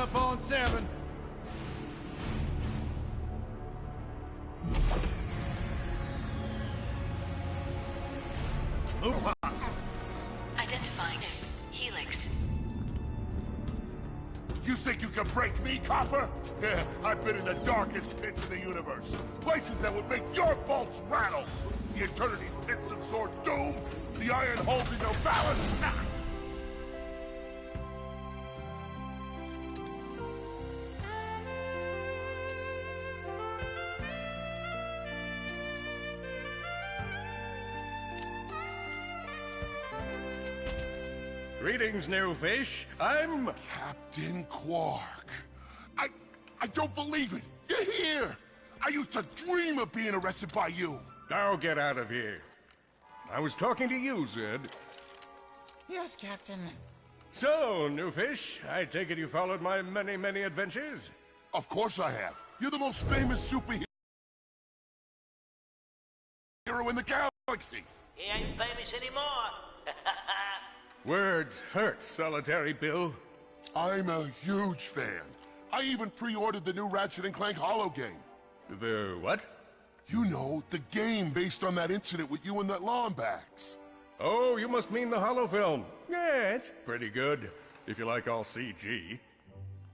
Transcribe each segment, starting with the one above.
up on salmon. Move on. Identifying Helix. You think you can break me, Copper? Yeah, I've been in the darkest pits in the universe. Places that would make your bolts rattle. The eternity pits of Sword Doom. The iron holding no balance. Nah. Greetings, new fish. I'm... Captain Quark. I don't believe it. You're here. I used to dream of being arrested by you. Now get out of here. I was talking to you, Zed. Yes, Captain. So, new fish, I take it you followed my many, many adventures? Of course I have. You're the most famous superhero in the galaxy. He ain't famous anymore. Words hurt, Solitary Bill. I'm a huge fan. I even pre-ordered the new Ratchet and Clank holo game. The what? You know, the game based on that incident with you and that Lombax. Oh, you must mean the holo film. Yeah, it's pretty good, if you like all CG.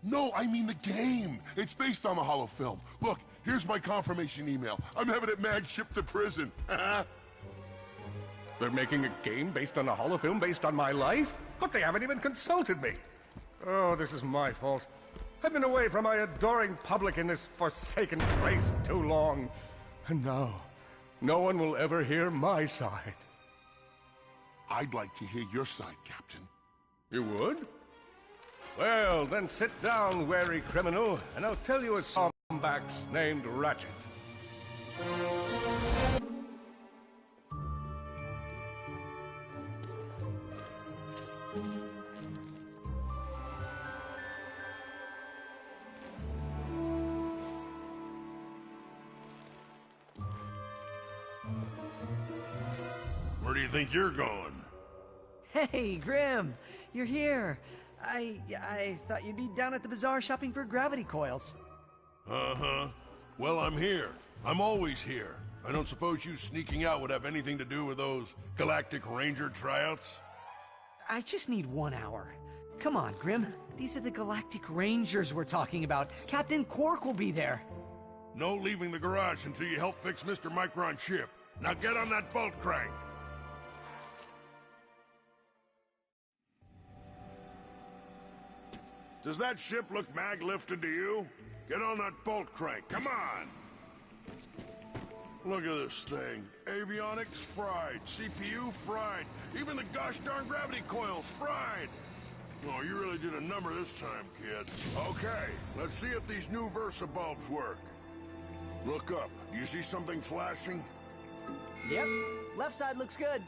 No, I mean the game. It's based on the holo film. Look, here's my confirmation email. I'm having it mag shipped to prison. They're making a game based on a holo film based on my life? But they haven't even consulted me. Oh, this is my fault. I've been away from my adoring public in this forsaken place too long. And now, no one will ever hear my side. I'd like to hear your side, Captain. You would? Well, then sit down, wary criminal, and I'll tell you a zombax named Ratchet. Where do you think you're going? Hey, Grim! You're here! I thought you'd be down at the bazaar shopping for gravity coils. Uh-huh. Well, I'm here. I'm always here. I don't suppose you sneaking out would have anything to do with those Galactic Ranger tryouts? I just need 1 hour. Come on, Grim. These are the Galactic Rangers we're talking about. Captain Quark will be there. No leaving the garage until you help fix Mr. Micron's ship. Now get on that bolt crank. Does that ship look mag-lifted to you? Get on that bolt crank, come on! Look at this thing. Avionics fried, CPU fried, even the gosh darn gravity coils fried! Oh, you really did a number this time, kid. Okay, let's see if these new Versa bulbs work. Look up. Do you see something flashing? Yep. Left side looks good.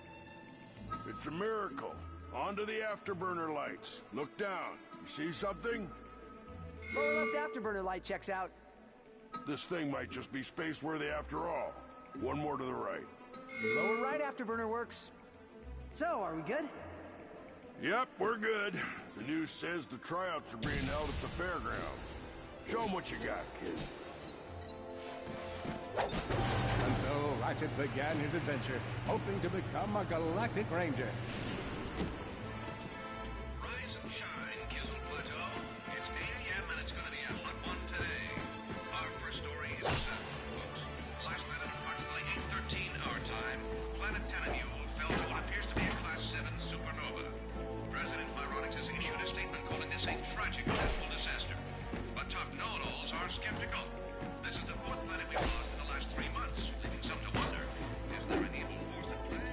It's a miracle. Onto the afterburner lights. Look down. You see something? Lower left afterburner light checks out. This thing might just be space-worthy after all. One more to the right. Lower right afterburner works. So, are we good? Yep, we're good. The news says the tryouts are being held at the fairgrounds. Show 'em what you got, kid. And so Ratchet began his adventure, hoping to become a Galactic Ranger. Rise and shine, Kizzle Plateau. It's 8 a.m. and it's going to be a hot one today. Our first story is set, folks. Last night at approximately 8:13 our time, planet Tanamule fell to what appears to be a Class 7 supernova. President Pyronics has issued a statement calling this a tragic natural disaster. But top know-it-alls are skeptical. This is the fourth planet we've lost in the last 3 months, leaving some to wonder, is there an evil force at play?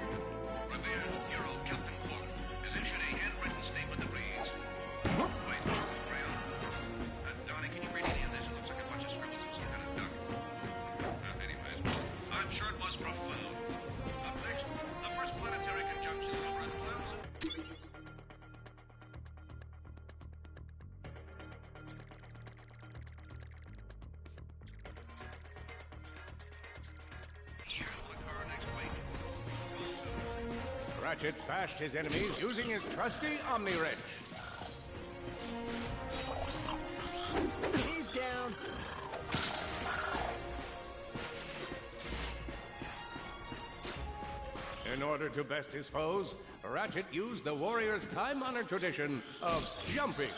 Revered Hero Captain Quark has issued a handwritten statement that reads, wait, crayon? Donnie, can you read any of this? It looks like a bunch of scribbles of some kind of duck. Anyways, I'm sure it was profound. Up next, the first planetary conjunction in over 1,000... Ratchet bashed his enemies using his trusty Omni-Wrench. In order to best his foes, Ratchet used the warrior's time-honored tradition of jumping.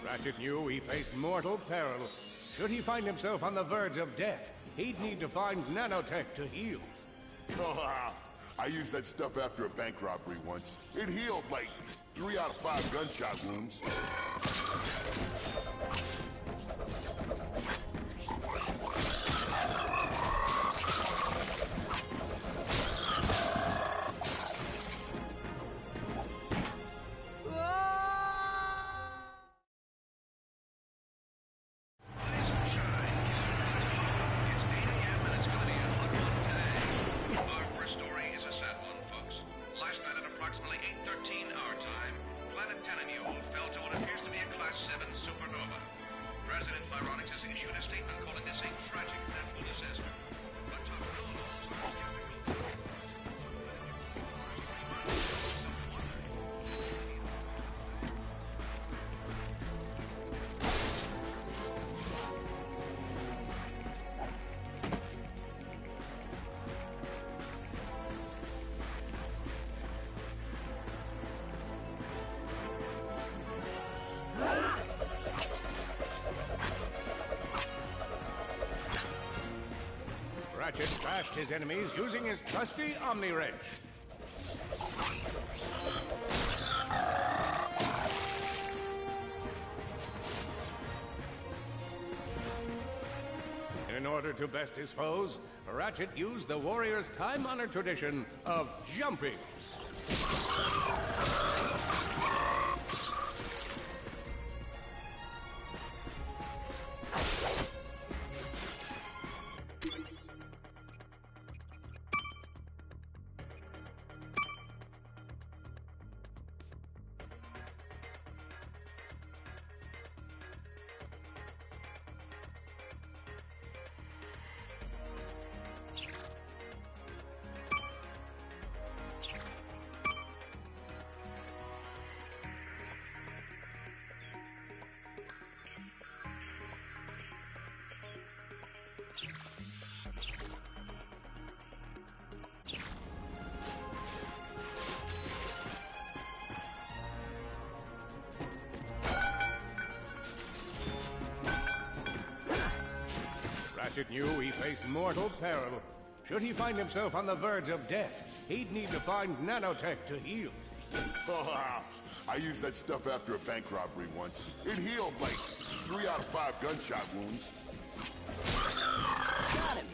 Ratchet knew he faced mortal peril. Should he find himself on the verge of death, he'd need to find nanotech to heal. I used that stuff after a bank robbery once. It healed like 3 out of 5 gunshot wounds. Ratchet smashed his enemies using his trusty Omni Wrench. In order to best his foes, Ratchet used the warrior's time-honored tradition of jumping. Ratchet knew he faced mortal peril. Should he find himself on the verge of death, he'd need to find nanotech to heal. I used that stuff after a bank robbery once. It healed like 3 out of 5 gunshot wounds. Got him!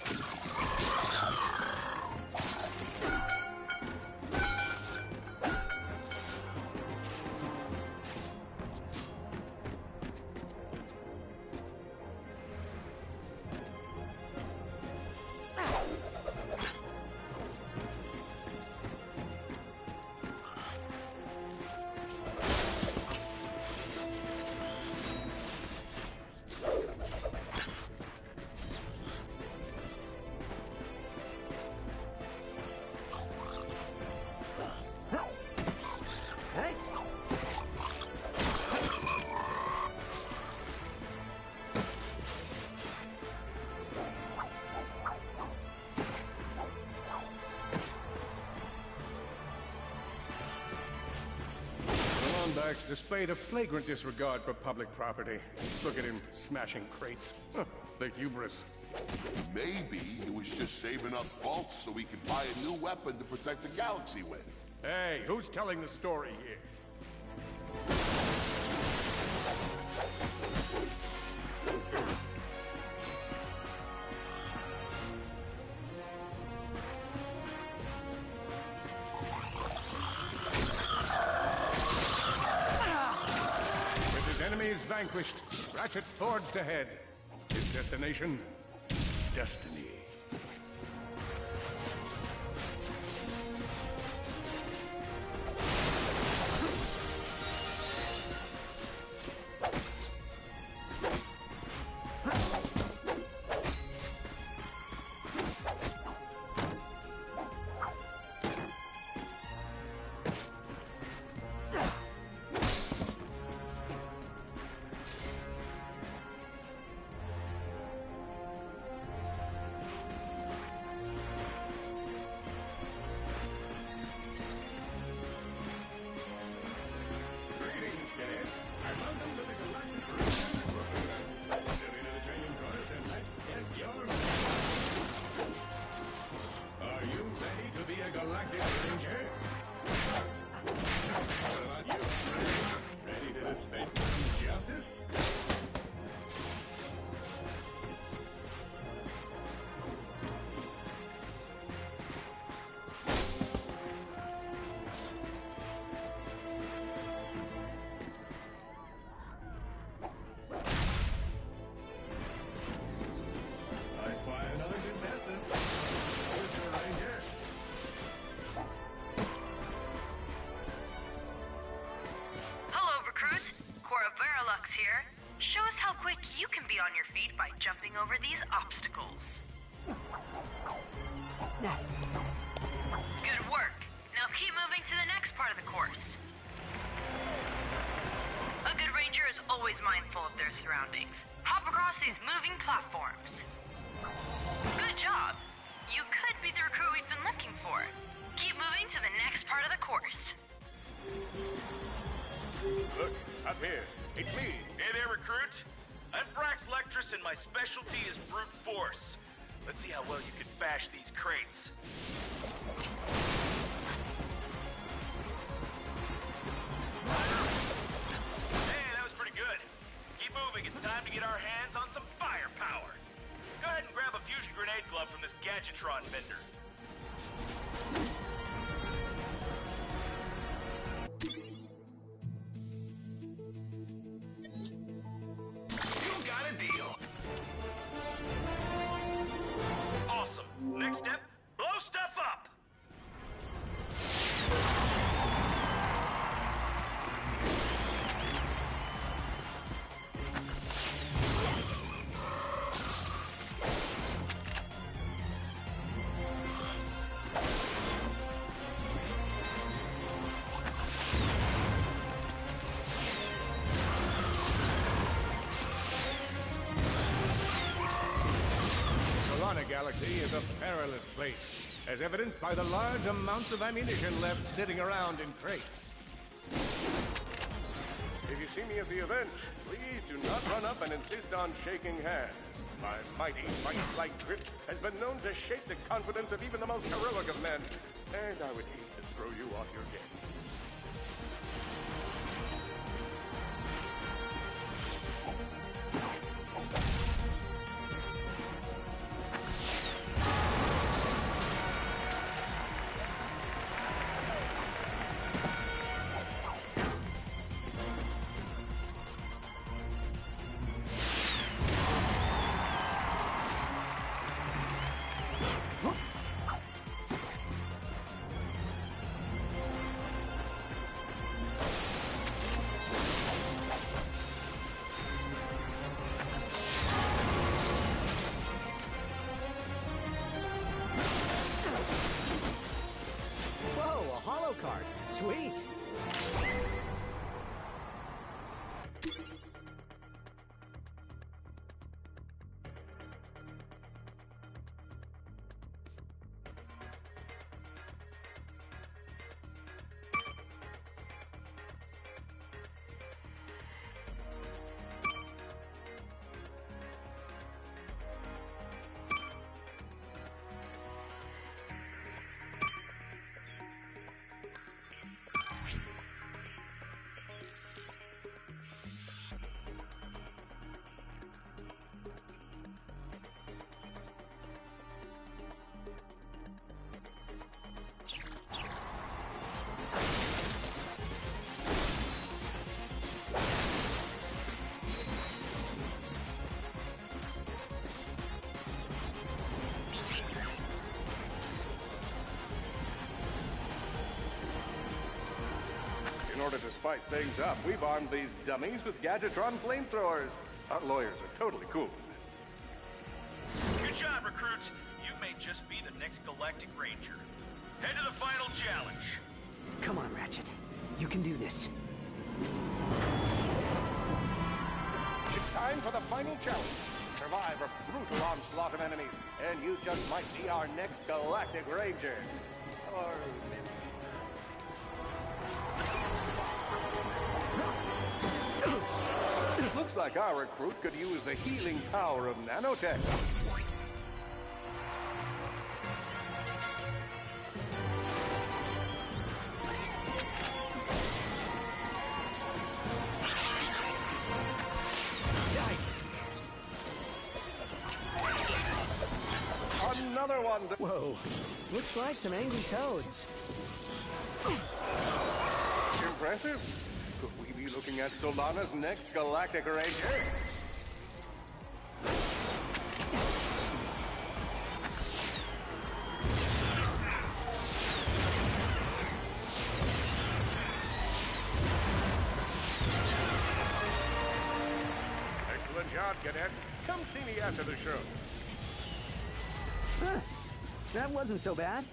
Lombax displayed a flagrant disregard for public property. Look at him smashing crates. The hubris. Maybe he was just saving up bolts so he could buy a new weapon to protect the galaxy with. Hey, who's telling the story here? With his enemies vanquished, Ratchet forged ahead. His destination? Destiny. suspense and justice? I spy another contestant. Where's your ranger? Hello, recruit. Cora Veralux here. Show us how quick you can be on your feet by jumping over these obstacles. Good work. Now keep moving to the next part of the course. A good ranger is always mindful of their surroundings. Hop across these moving platforms. Good job. You could be the recruit we've been looking for. Keep moving to the next part of the course. Look, up here. It's me. Hey there, recruit. I'm Brax Lectress, and my specialty is brute force. Let's see how well you can bash these crates. Hey, that was pretty good. Keep moving. It's time to get our hands on some firepower. Go ahead and grab a fusion grenade glove from this Gadgetron vendor. You got a deal. Awesome. Next step, blow stuff up. Solana Galaxy is a perilous place, as evidenced by the large amounts of ammunition left sitting around in crates. If you see me at the event, please do not run up and insist on shaking hands. My mighty, might-like grip has been known to shake the confidence of even the most heroic of men, and I would hate to throw you off your game. Whoa, a holo card. Sweet. In order to spice things up, we've armed these dummies with Gadgetron flamethrowers. Our lawyers are totally cool with this. Good job, recruits. You may just be the next Galactic Ranger. Head to the final challenge. Come on, Ratchet. You can do this. It's time for the final challenge. Survive a brutal onslaught of enemies, and you just might be our next Galactic Ranger. Or maybe... Looks like our recruit could use the healing power of nanotech. Another one! Whoa. Looks like some angry toads. Impressive. Could we be looking at Solana's next Galactic Ranger? Excellent job, Cadet. Come see me after the show. Huh. That wasn't so bad.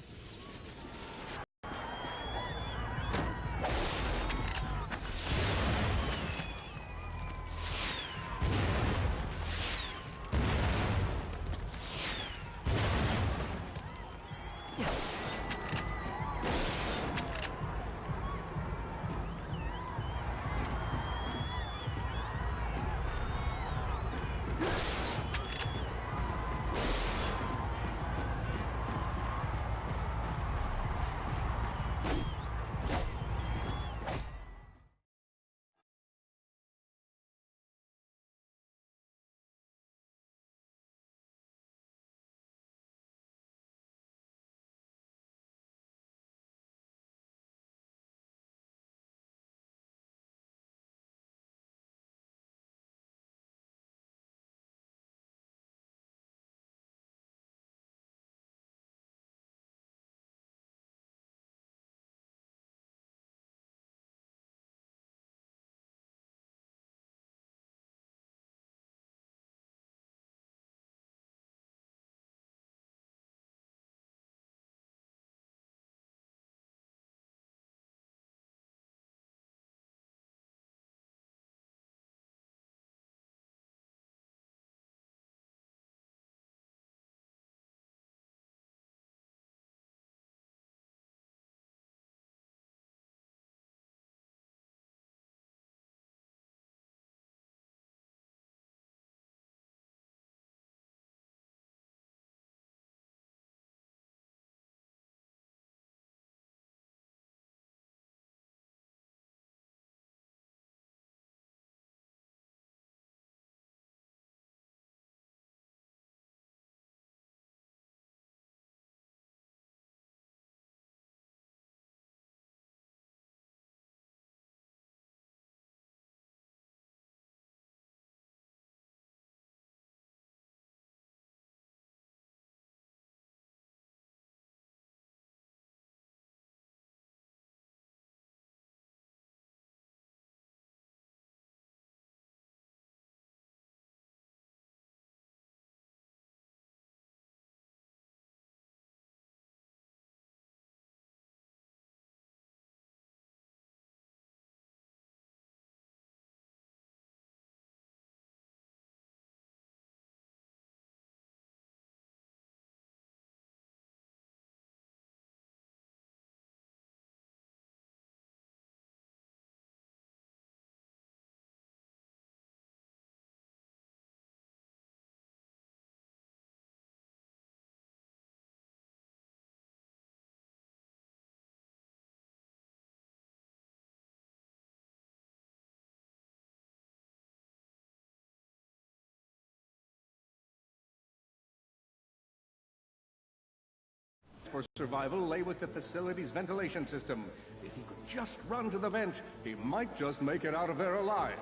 For survival lay with the facility's ventilation system. If he could just run to the vent, he might just make it out of there alive.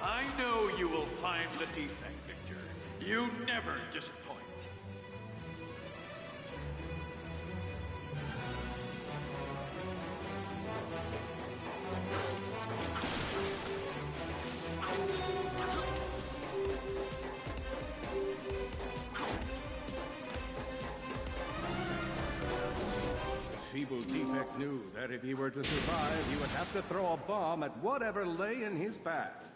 I know you will find the defect, Victor. You never disappoint. The feeble defect knew that if he were to survive, he would have to throw a bomb at whatever lay in his path.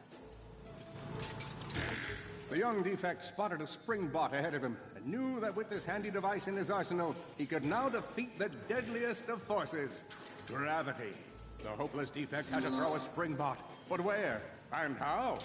The young defect spotted a spring bot ahead of him and knew that with this handy device in his arsenal, he could now defeat the deadliest of forces, gravity. The hopeless defect had to throw a spring bot, but where and how?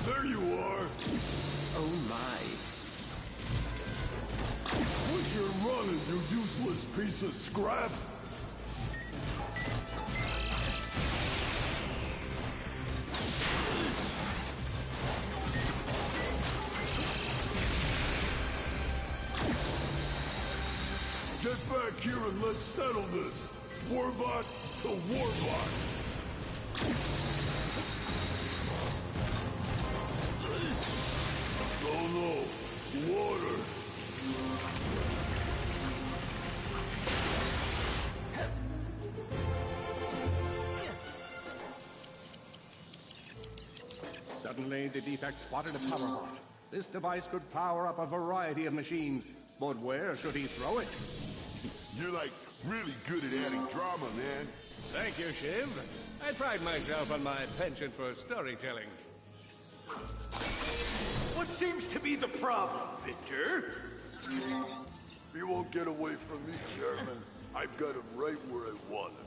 There you are! Oh my. Quit your running, you useless piece of scrap! Get back here and let's settle this! Warbot to Warbot! Oh no! Water! Suddenly, the defect spotted a power bot. This device could power up a variety of machines, but where should he throw it? You're like really good at adding drama, man. Thank you, Shiv. I pride myself on my penchant for storytelling. What seems to be the problem, Victor? You won't get away from me, Chairman. I've got him right where I want him.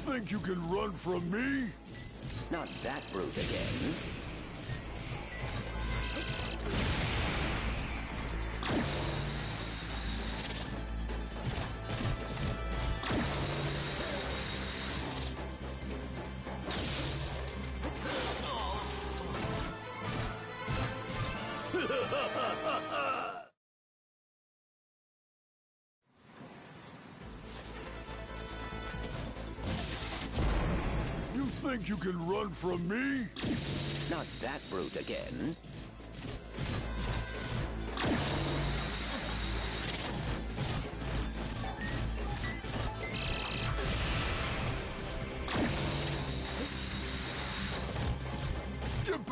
Think you can run from me? Not that brute again. Think you can run from me? Not that brute again.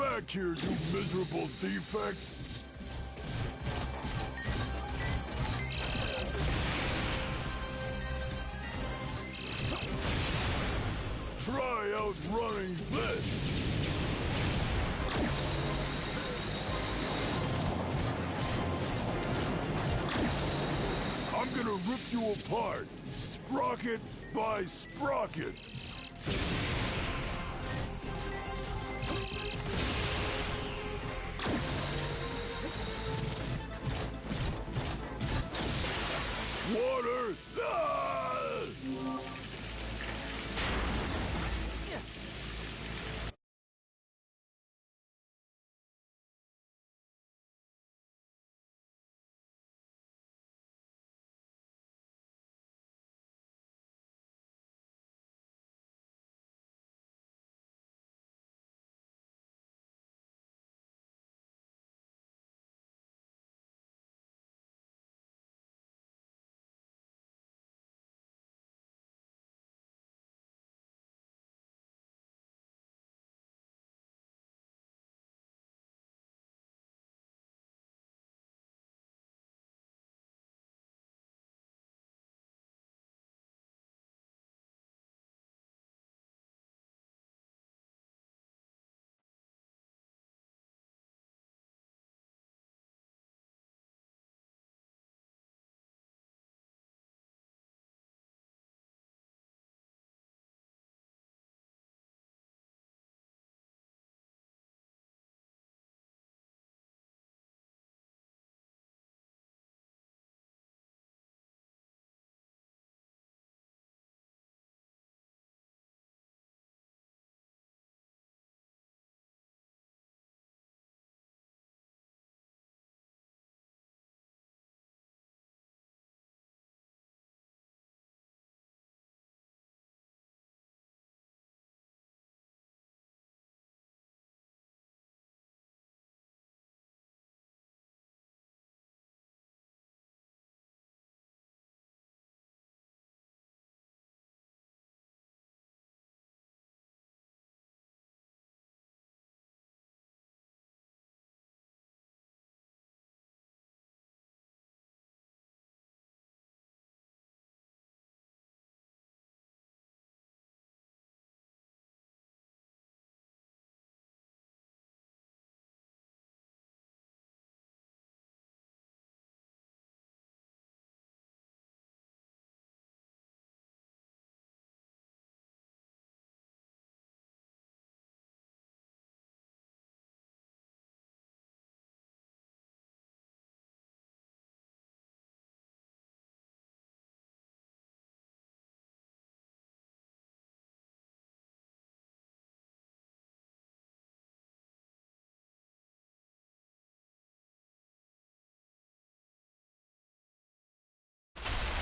back here, you miserable defect! Try outrunning this! I'm gonna rip you apart, sprocket by sprocket! Water! Ah!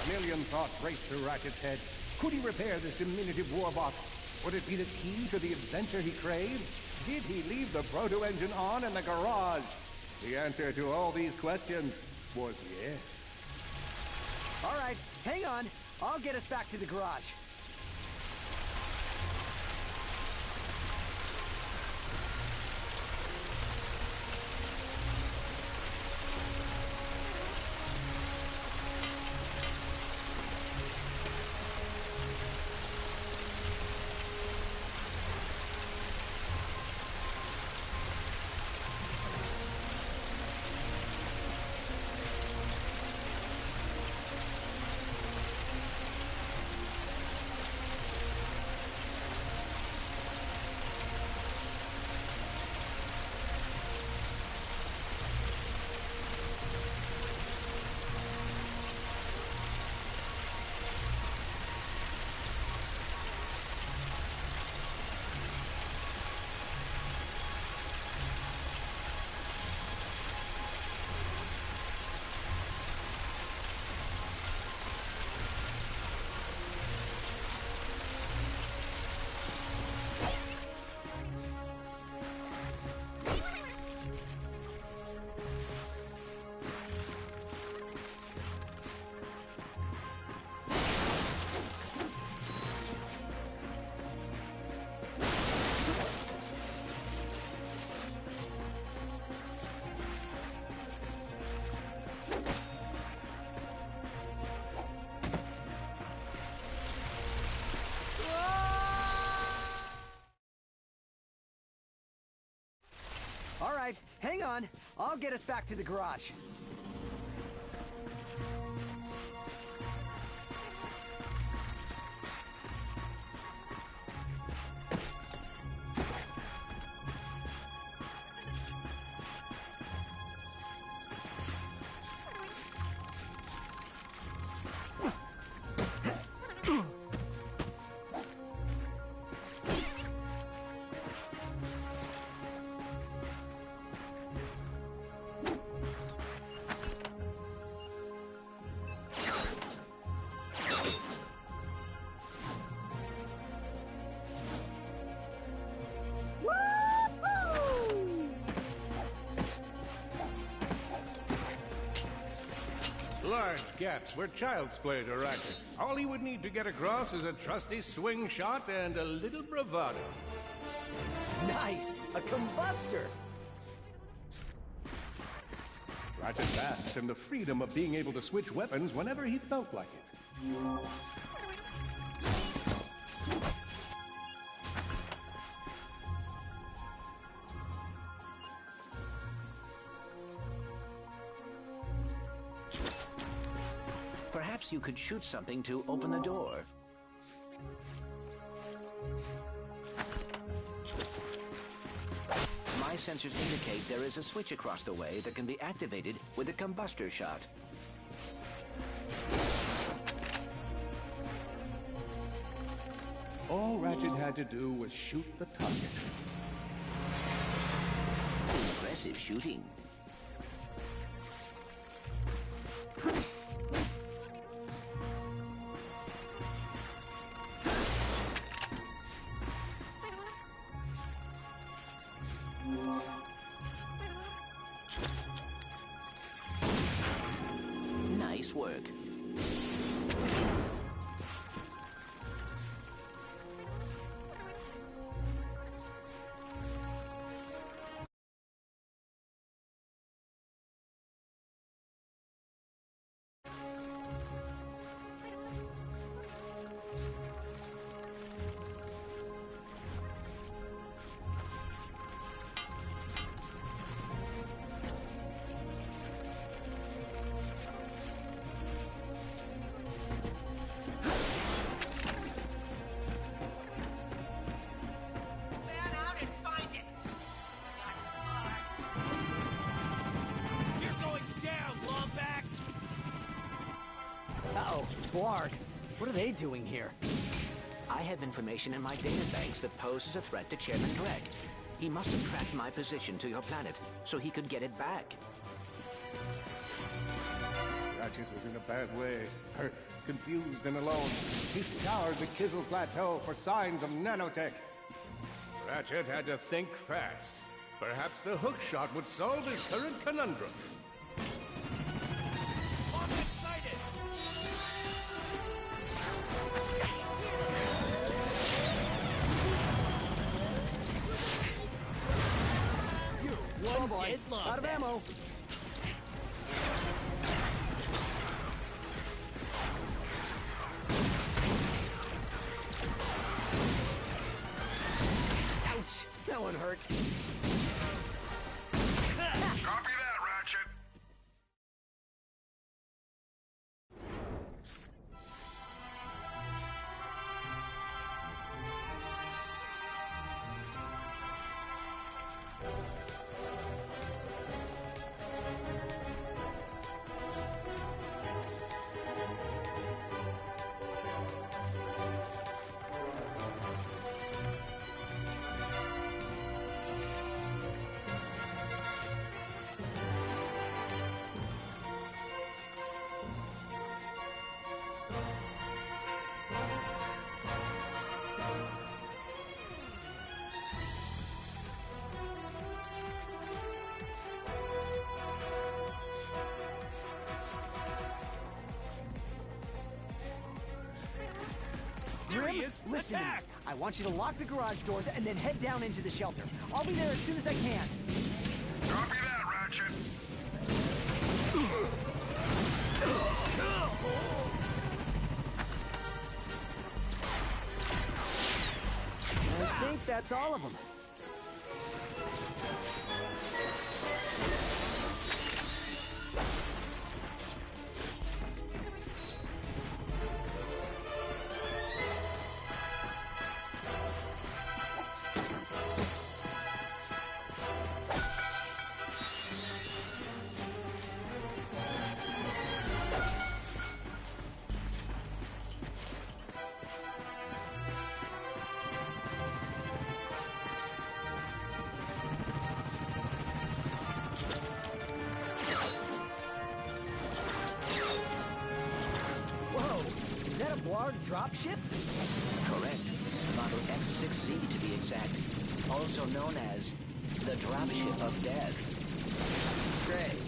A million thoughts raced through Ratchet's head. Could he repair this diminutive warbot? Would it be the key to the adventure he craved? Did he leave the proto-engine on in the garage? The answer to all these questions was yes. All right, hang on. I'll get us back to the garage. on. I'll get us back to the garage. Large gaps where child's play to Ratchet. All he would need to get across is a trusty swing shot and a little bravado. Nice! A combustor! Ratchet basked in the freedom of being able to switch weapons whenever he felt like it. Perhaps you could shoot something to open the door. My sensors indicate there is a switch across the way that can be activated with a combustor shot. All Ratchet had to do was shoot the target. Impressive shooting. Nice work. Uh-oh, Blarg. What are they doing here? I have information in my databanks that poses a threat to Chairman Drek. He must have tracked my position to your planet, so he could get it back. Ratchet was in a bad way. Hurt, confused, and alone. He scoured the Kizzle Plateau for signs of nanotech. Ratchet had to think fast. Perhaps the hook shot would solve his current conundrum. I'm excited! Oh boy, out of ammo. Ouch, that one hurt. Copy that, Ratchet. Grim, listen to me. I want you to lock the garage doors and then head down into the shelter. I'll be there as soon as I can. Copy that, Ratchet. I think that's all of them. dropship? Correct. Model X6Z to be exact. Also known as the dropship of death. Great.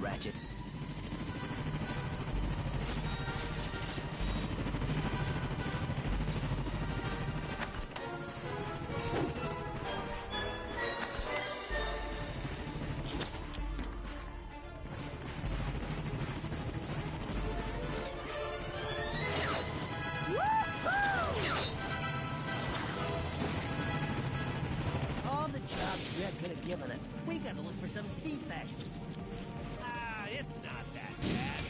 Ratchet. All the jobs Red could have given us, we gotta look for some defect. It's not that bad.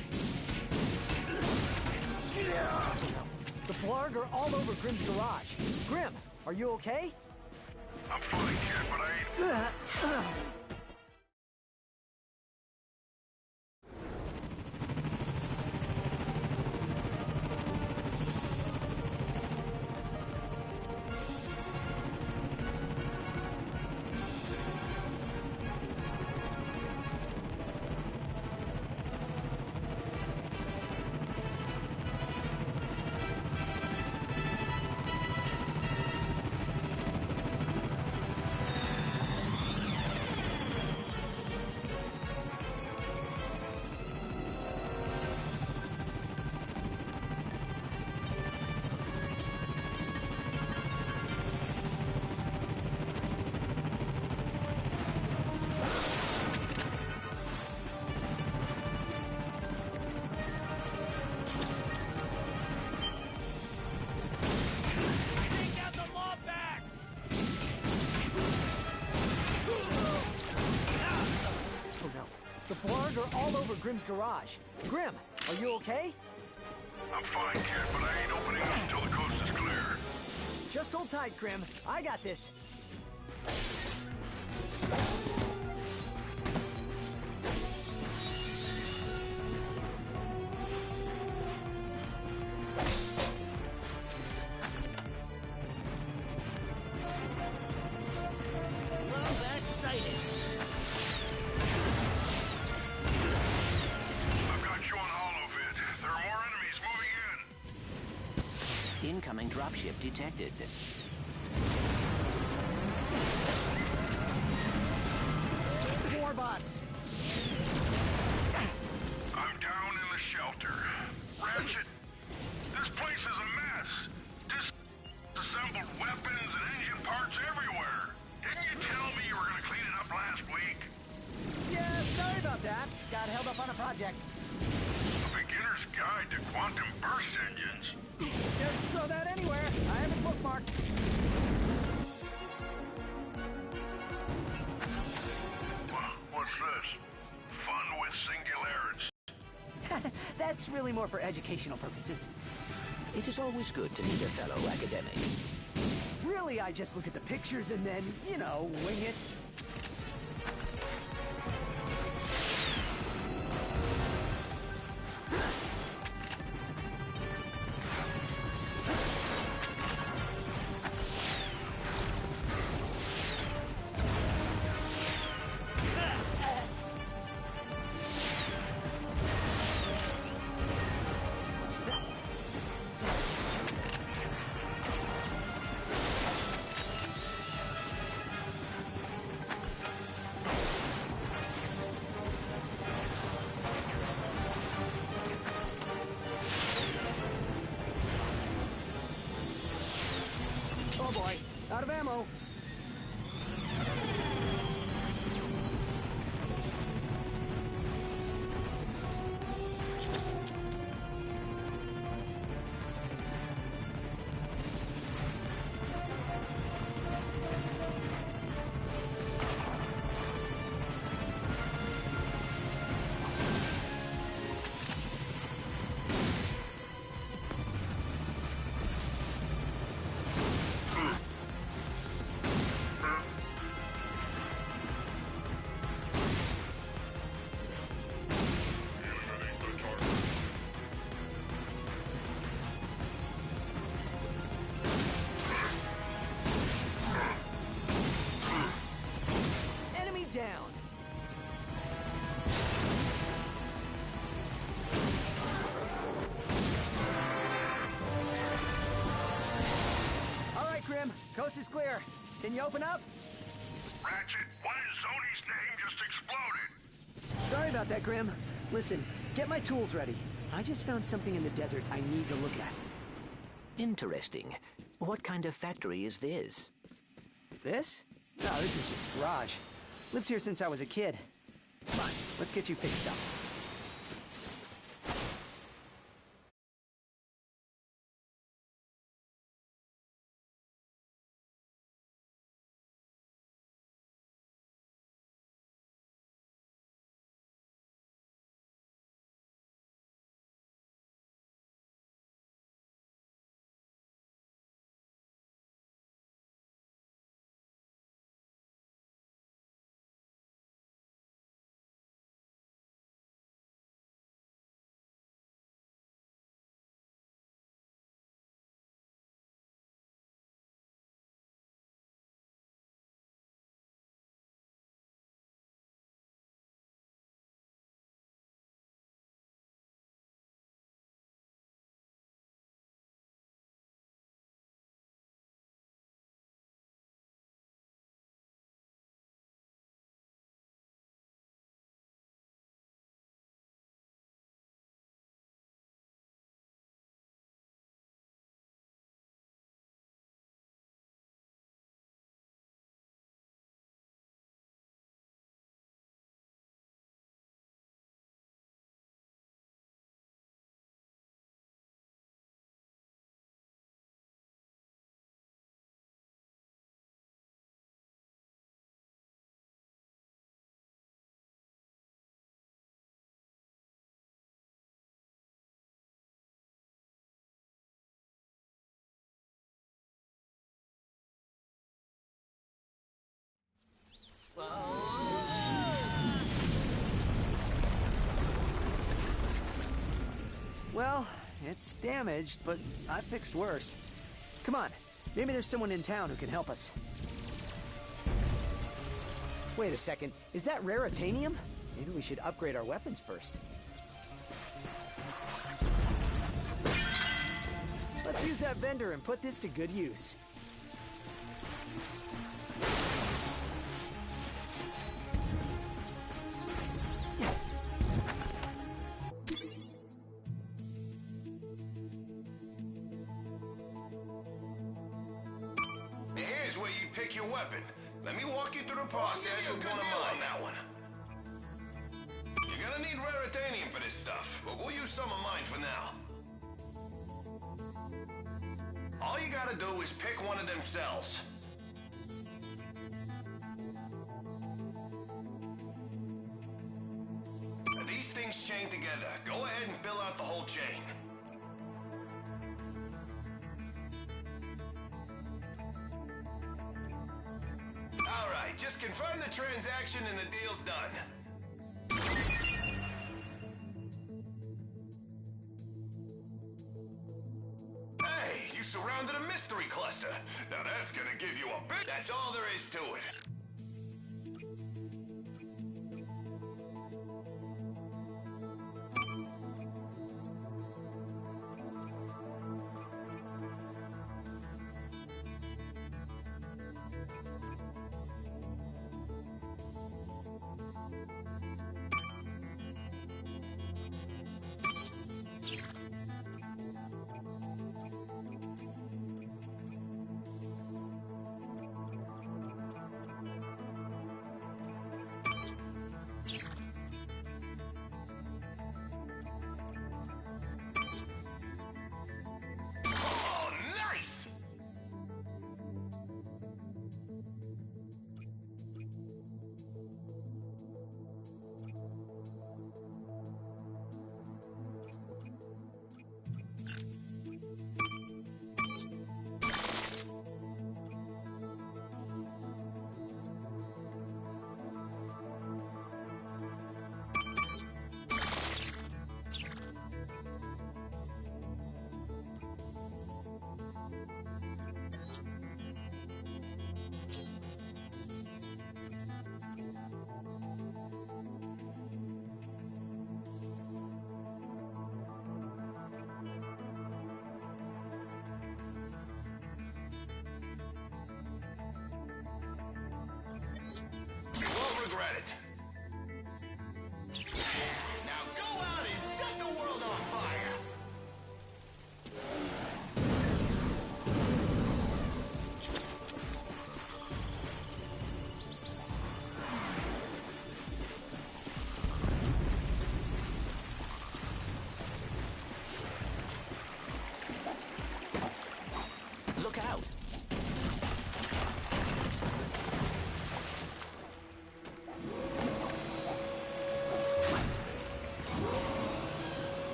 The Blarg are all over Grim's garage. Grim, are you okay? I'm fine, kid, but I ain't... The Blarg are all over Grim's garage. Grim, are you okay? I'm fine, kid, but I ain't opening up until the coast is clear. Just hold tight, Grim. I got this. Well, that's sighted. Incoming dropship detected. More bots. I'm down in the shelter. Ratchet, this place is a mess. Disassembled weapons and engine parts everywhere. Didn't you tell me you were going to clean it up last week? Yeah, sorry about that. Got held up on a project. A beginner's guide to quantum burst engines. Just throw that anywhere. I have it bookmarked. What's this? Fun with singularities. That's really more for educational purposes. It is always good to meet a fellow academic. Really, I just look at the pictures and then, you know, wing it. boy. Out of ammo. Down. All right, Grim. Coast is clear. Can you open up? Ratchet, what in Sony's name just exploded? Sorry about that, Grim. Listen, get my tools ready. I just found something in the desert I need to look at. Interesting. What kind of factory is this? This? No, this is just a garage. Lived here since I was a kid. Come on, let's get you fixed up. Well, it's damaged, but I fixed worse. Come on, maybe there's someone in town who can help us. Wait a second, is that raritanium? Maybe we should upgrade our weapons first. Let's use that vendor and put this to good use. Here's where you pick your weapon. Let me walk you through the process with one of mine. That one. You're gonna need raritanium for this stuff, but we'll use some of mine for now. All you gotta do is pick one of them cells. These things chain together. Go ahead and fill out the whole chain. All right, just confirm the transaction and the deal's done. Hey, you surrounded a mystery cluster. Now that's gonna give you a bit. That's all there is to it.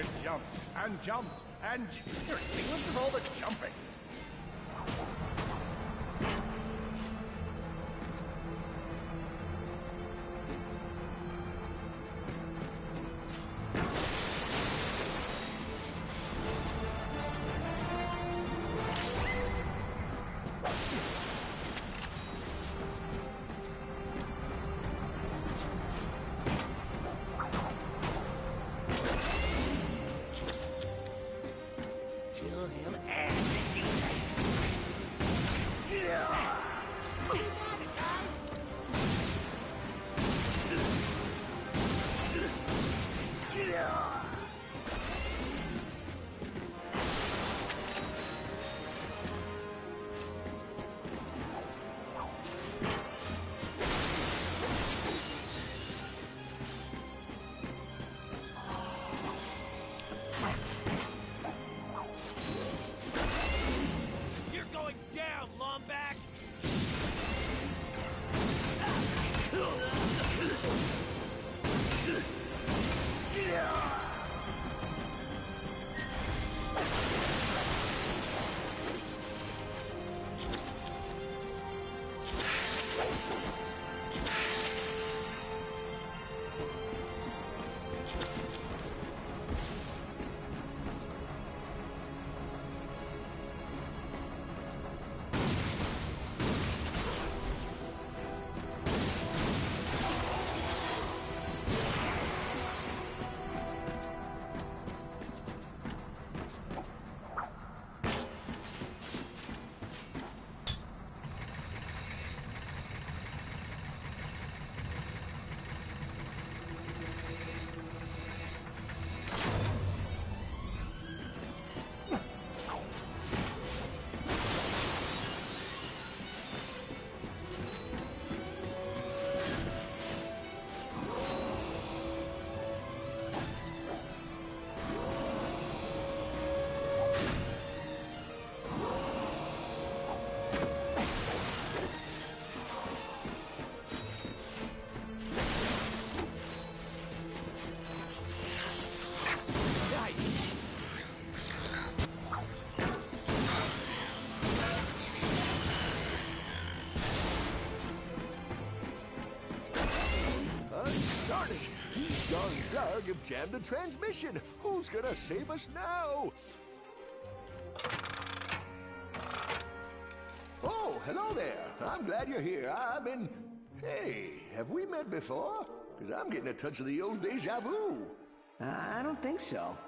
it jumped and jumped and... Seriously, what's with all the jumping? You're going down, Lombax! Darn it! These darn Zerg have jammed the transmission! Who's gonna save us now? Oh, hello there. I'm glad you're here. I've been... Hey, have we met before? Because I'm getting a touch of the old deja vu. I don't think so.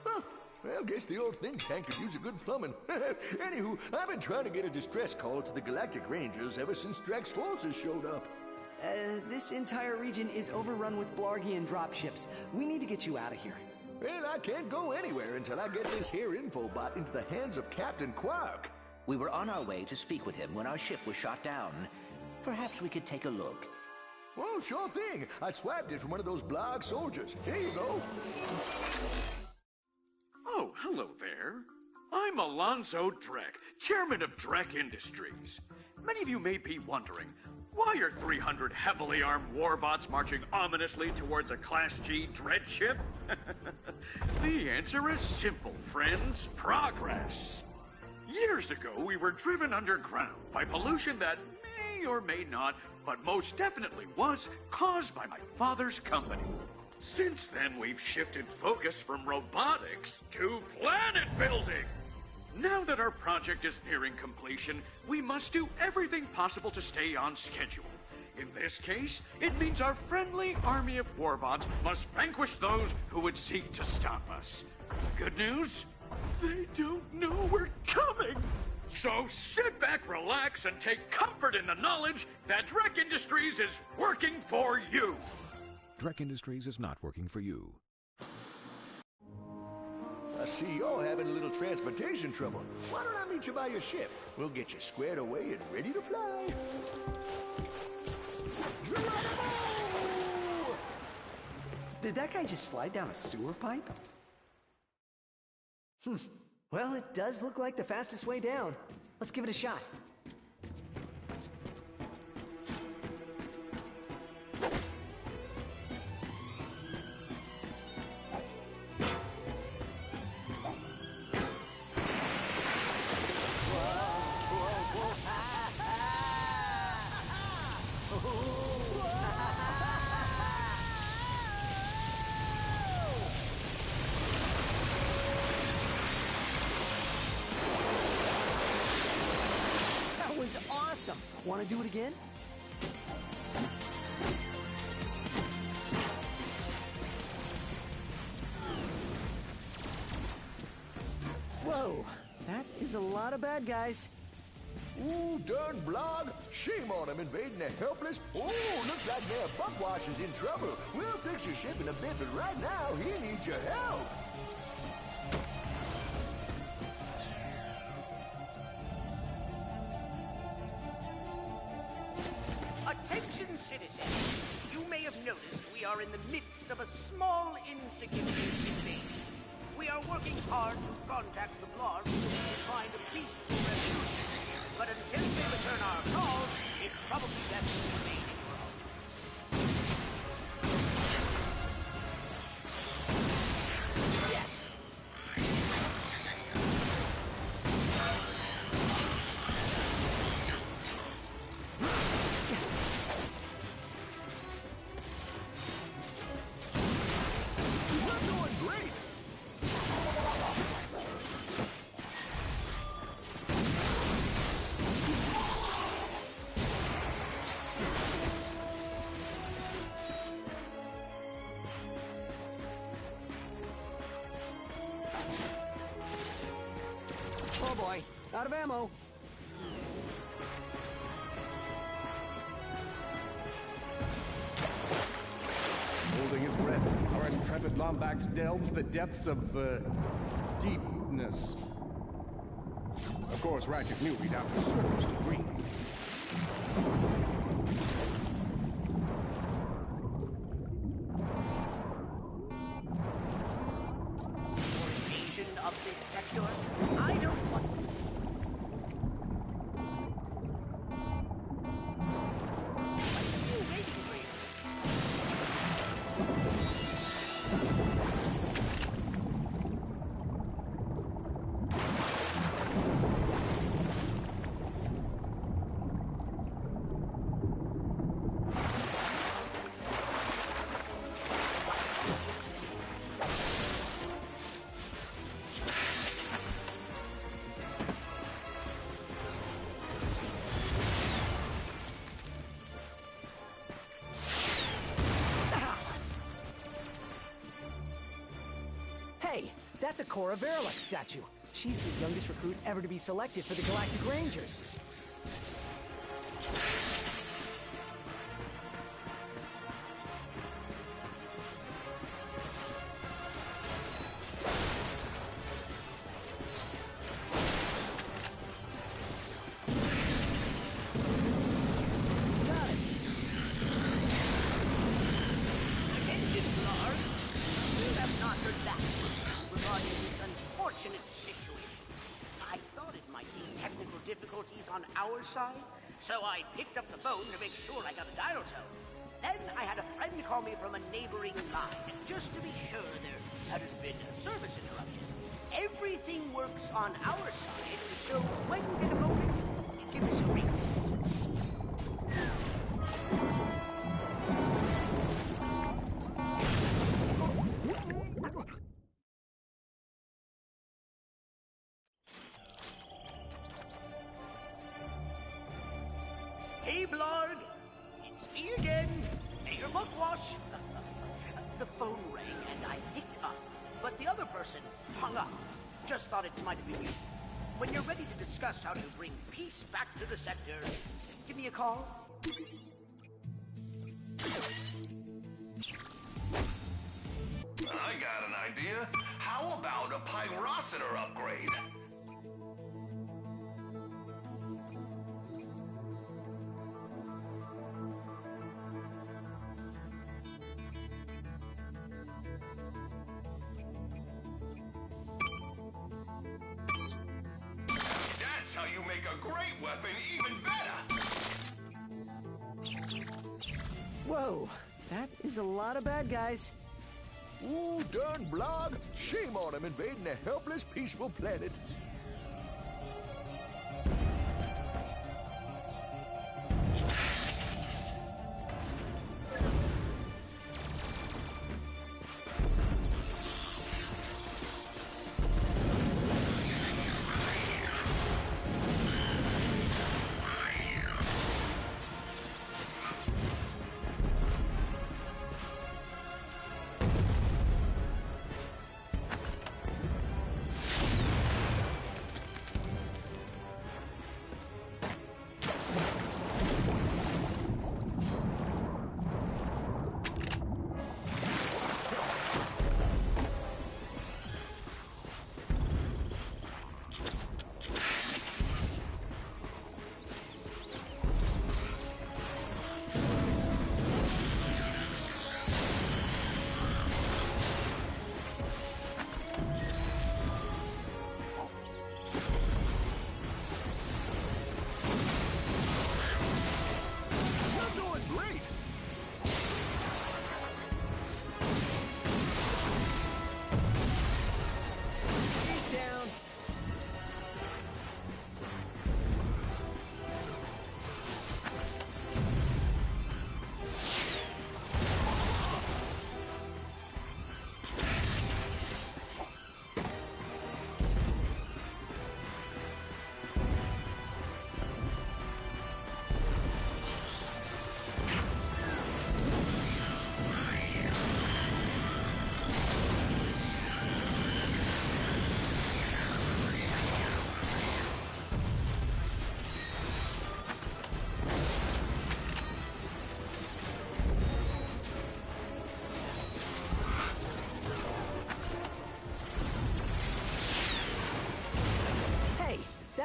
Huh. Well, guess the old think tank could use a good plumbing. Anywho, I've been trying to get a distress call to the Galactic Rangers ever since Drax's forces showed up. This entire region is overrun with Blargian dropships. We need to get you out of here. Well, I can't go anywhere until I get this here infobot into the hands of Captain Quark. We were on our way to speak with him when our ship was shot down. Perhaps we could take a look. Well, sure thing. I swapped it from one of those Blarg soldiers. Here you go. Oh, hello there. I'm Alonzo Drek, chairman of Drek Industries. Many of you may be wondering, why are 300 heavily armed warbots marching ominously towards a Class G dread ship? The answer is simple, friends. Progress. Years ago, we were driven underground by pollution that may or may not, but most definitely was, caused by my father's company. Since then, we've shifted focus from robotics to planet building. Now that our project is nearing completion, we must do everything possible to stay on schedule. In this case, it means our friendly army of warbots must vanquish those who would seek to stop us. Good news? They don't know we're coming! So sit back, relax, and take comfort in the knowledge that Drek Industries is working for you! Drek Industries is not working for you. I see you're having a little transportation trouble. Why don't I meet you by your ship? We'll get you squared away and ready to fly. Did that guy just slide down a sewer pipe? Well, it does look like the fastest way down. Let's give it a shot. Awesome. Want to do it again? Whoa, that is a lot of bad guys. Ooh, darn blog. Shame on him invading a helpless... Oh, looks like Mayor Buckwash is in trouble. We'll fix your ship in a bit, but right now, he needs your help. Attention, citizens. You may have noticed we are in the midst of a small, insignificant invasion. We are working hard to contact the blog to find a peaceful resolution. But until they return our call, it's probably best to remain in your home. Yes! We're doing great. Oh boy, out of ammo. Holding his breath, our intrepid Lombax delves the depths of, deepness. Of course, Ratchet knew he'd have to surface to breathe. Invasion of this sector? I don't want... What are you waiting for? Hey, that's a Cora Verilic statue. She's the youngest recruit ever to be selected for the Galactic Rangers. Attention, Lord. You have not heard that regarding this unfortunate situation. I thought it might be technical difficulties on our side, so I picked up the phone to make sure I got a dial tone. Then I had a friend call me from a neighboring line, just to be sure there hadn't been a service interruption. Everything works on our side, so when you get a moment, give us a ring. Hey, Blarg. It's me again, Mayor Buckwash. The phone rang and I picked up, but the other person hung up. Just thought it might have been you. When you're ready to discuss how to bring peace back to the sector, give me a call. I got an idea. How about a pyrocitor upgrade? That's how you make a great weapon even better! Whoa, that is a lot of bad guys. Ooh, darn blog. Shame on him invading a helpless, peaceful planet.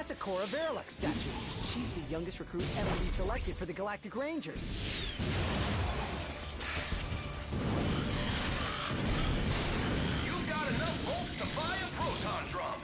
That's a Cora Verlick statue. She's the youngest recruit ever to be selected for the Galactic Rangers. You've got enough bolts to buy a proton drum.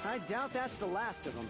I doubt that's the last of them.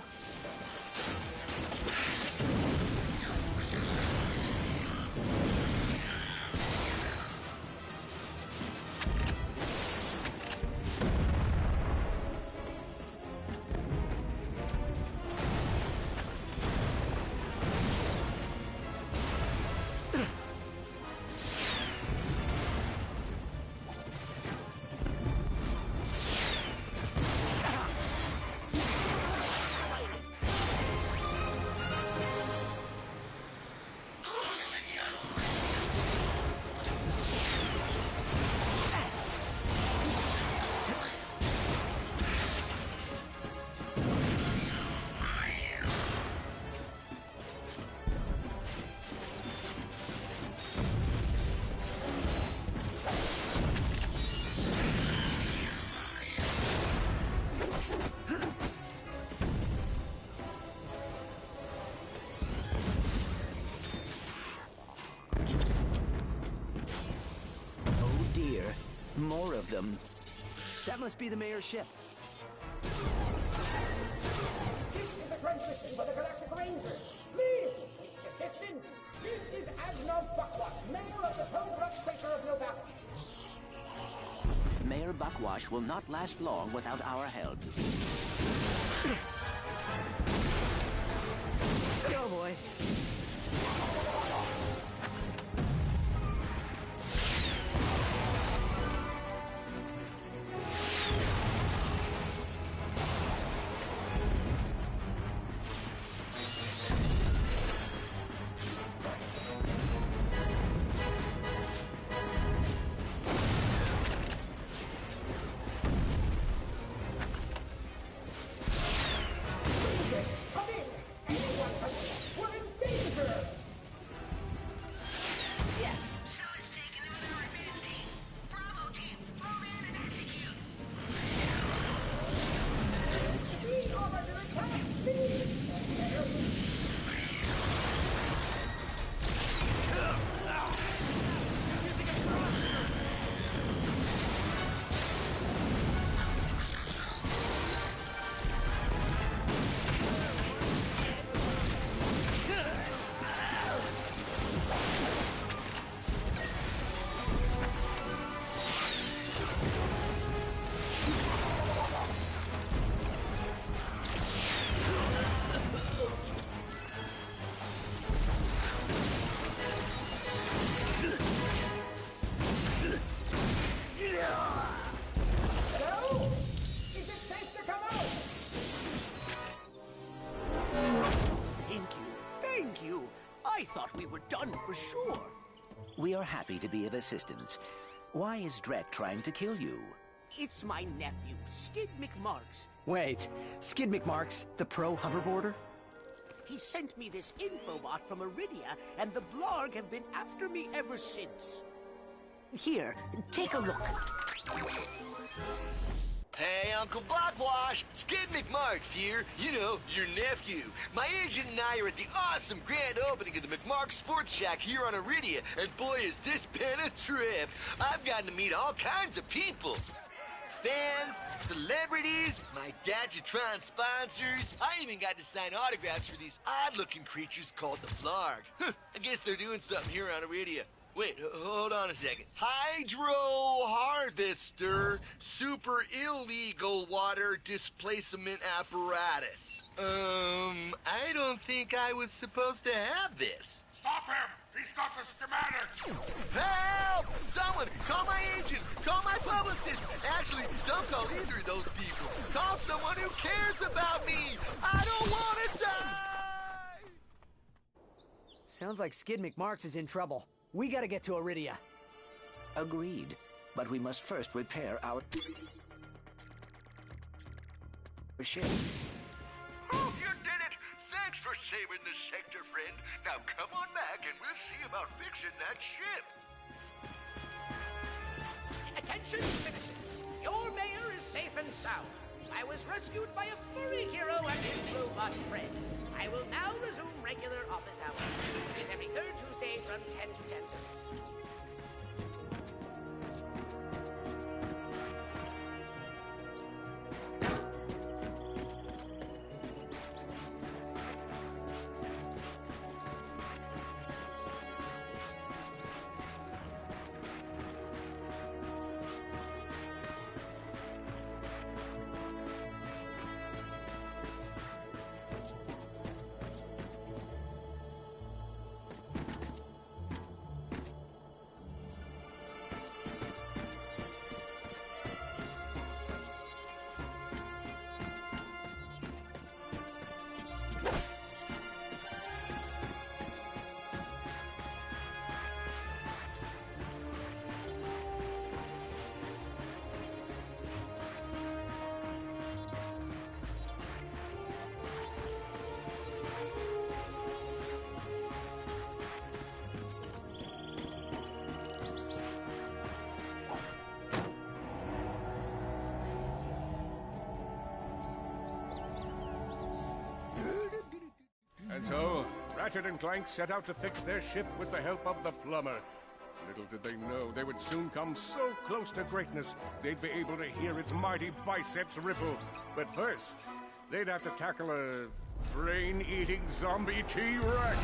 More of them. That must be the mayor's ship. This is a transmission for the Galactic Rangers. Please take assistance. This is Admiral Buckwash, mayor of the Tobruck sector of Novak. Mayor Buckwash will not last long without our help. Oh boy. For sure. We are happy to be of assistance. Why is Drek trying to kill you? It's my nephew, Skid McMarks. Wait, Skid McMarks, the pro hoverboarder? He sent me this infobot from Iridia, and the Blarg have been after me ever since. Here, take a look. Hey, Uncle Blackwash! Skid McMarks here. You know, your nephew. My agent and I are at the awesome grand opening of the McMark Sports Shack here on Iridia, and boy, is this been a trip. I've gotten to meet all kinds of people. Fans, celebrities, my Gadgetron sponsors. I even got to sign autographs for these odd-looking creatures called the Blarg. I guess they're doing something here on Iridia. Wait, hold on a second. Hydro Harvester Super Illegal Water Displacement Apparatus. I don't think I was supposed to have this. Stop him! He's got the schematics! Help! Someone! Call my agent! Call my publicist! Actually, don't call either of those people. Call someone who cares about me! I don't want to die! Sounds like Skid McMarks is in trouble. We gotta get to Iridia. Agreed. But we must first repair our ship. Oh, you did it! Thanks for saving the sector, friend. Now come on back and we'll see about fixing that ship. Attention, citizens. Your mayor is safe and sound. I was rescued by a furry hero and his robot friend. I will now resume regular office hours. It is every third Tuesday from 10 to 10:30. And so, Ratchet and Clank set out to fix their ship with the help of the plumber. Little did they know they would soon come so close to greatness, they'd be able to hear its mighty biceps ripple. But first, they'd have to tackle a brain-eating zombie T-Rex.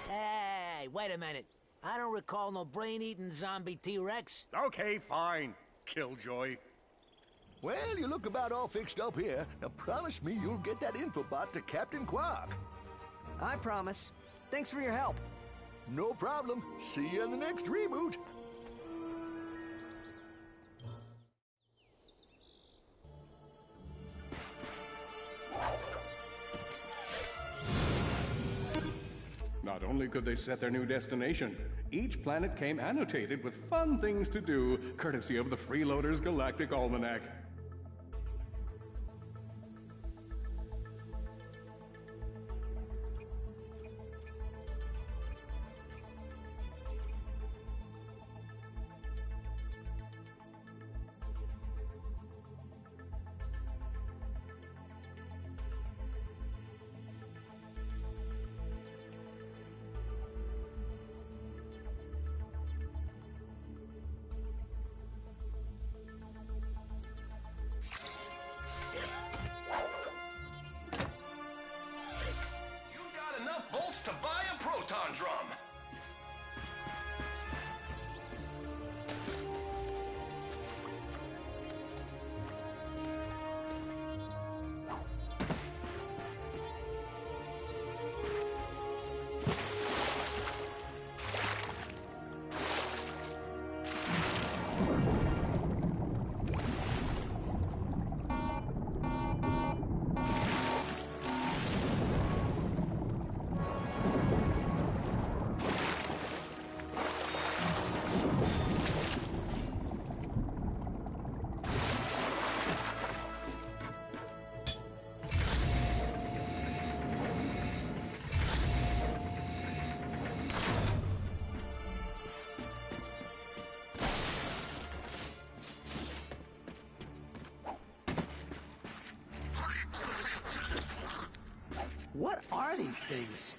Hey, wait a minute. I don't recall no brain-eating zombie T-Rex. Okay, fine. Killjoy. Well, you look about all fixed up here. Now promise me you'll get that infobot to Captain Quark. I promise. Thanks for your help. No problem. See you in the next reboot. Not only could they set their new destination, each planet came annotated with fun things to do, courtesy of the Freeloaders Galactic Almanac. Bolts to buy a proton drum. What are these things?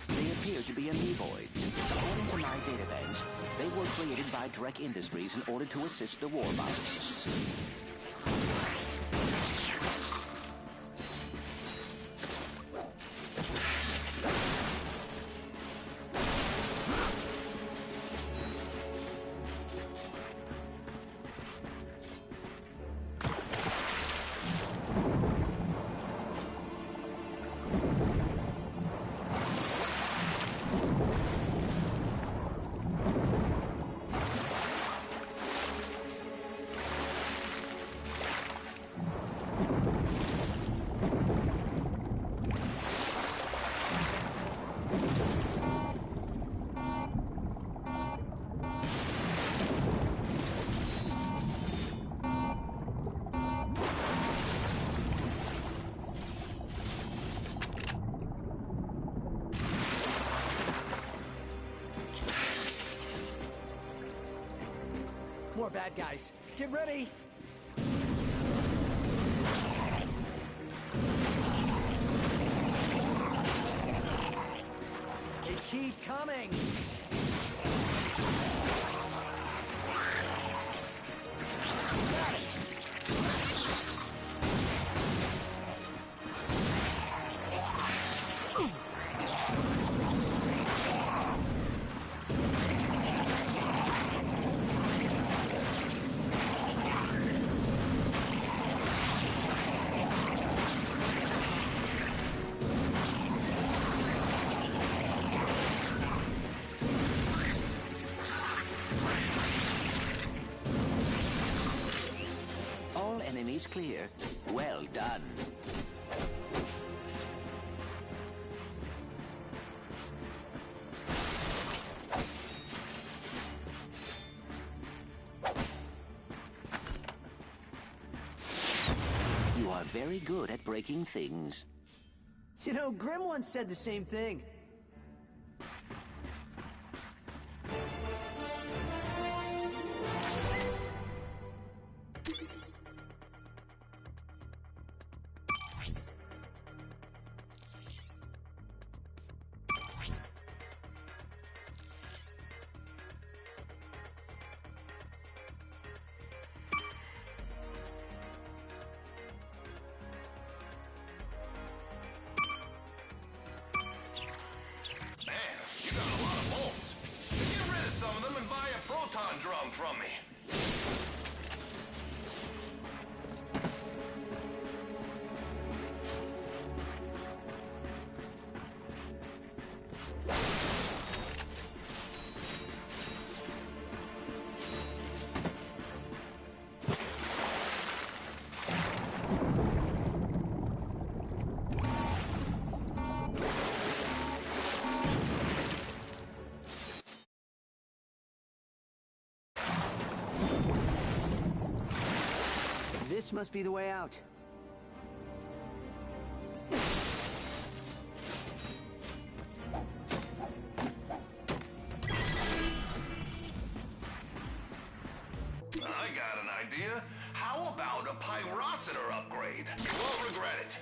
They appear to be amoeboids. According to my databanks, they were created by Drek Industries in order to assist the warbots. More bad guys. Get ready! They keep coming! Enemies clear. Well done. You are very good at breaking things. You know, Grim once said the same thing. Drum from me. This must be the way out. I got an idea. How about a pyrocitor upgrade? You won't regret it.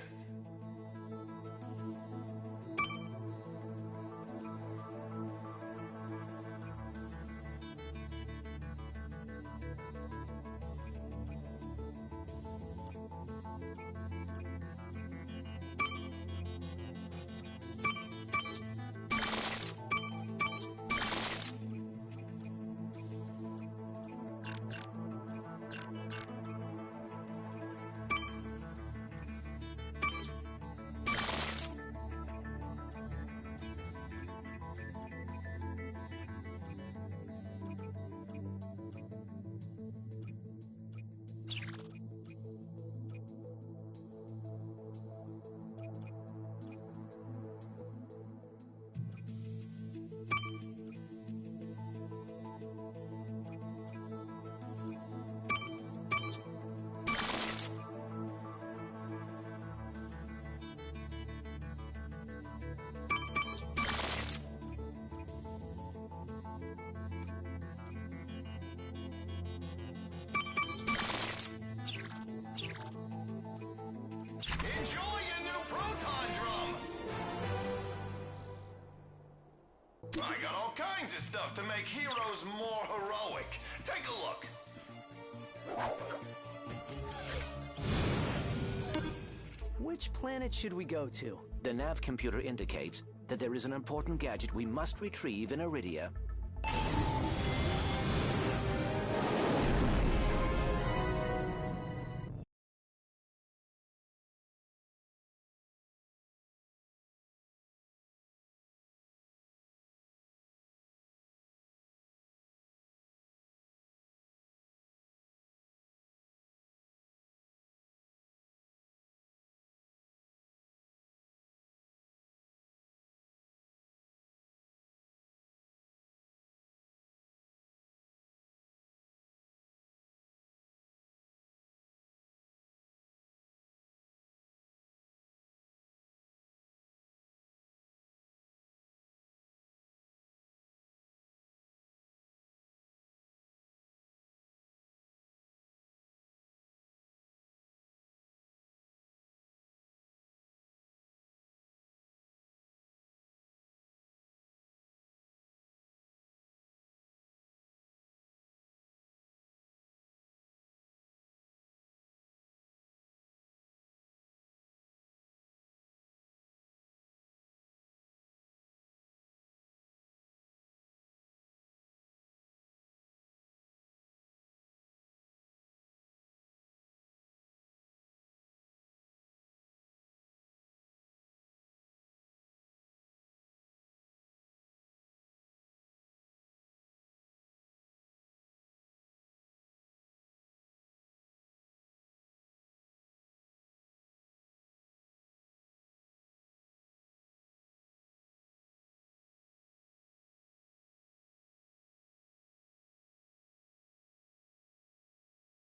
stuff to make heroes more heroic. Take a look. Which planet should we go to? The nav computer indicates that there is an important gadget we must retrieve in Iridia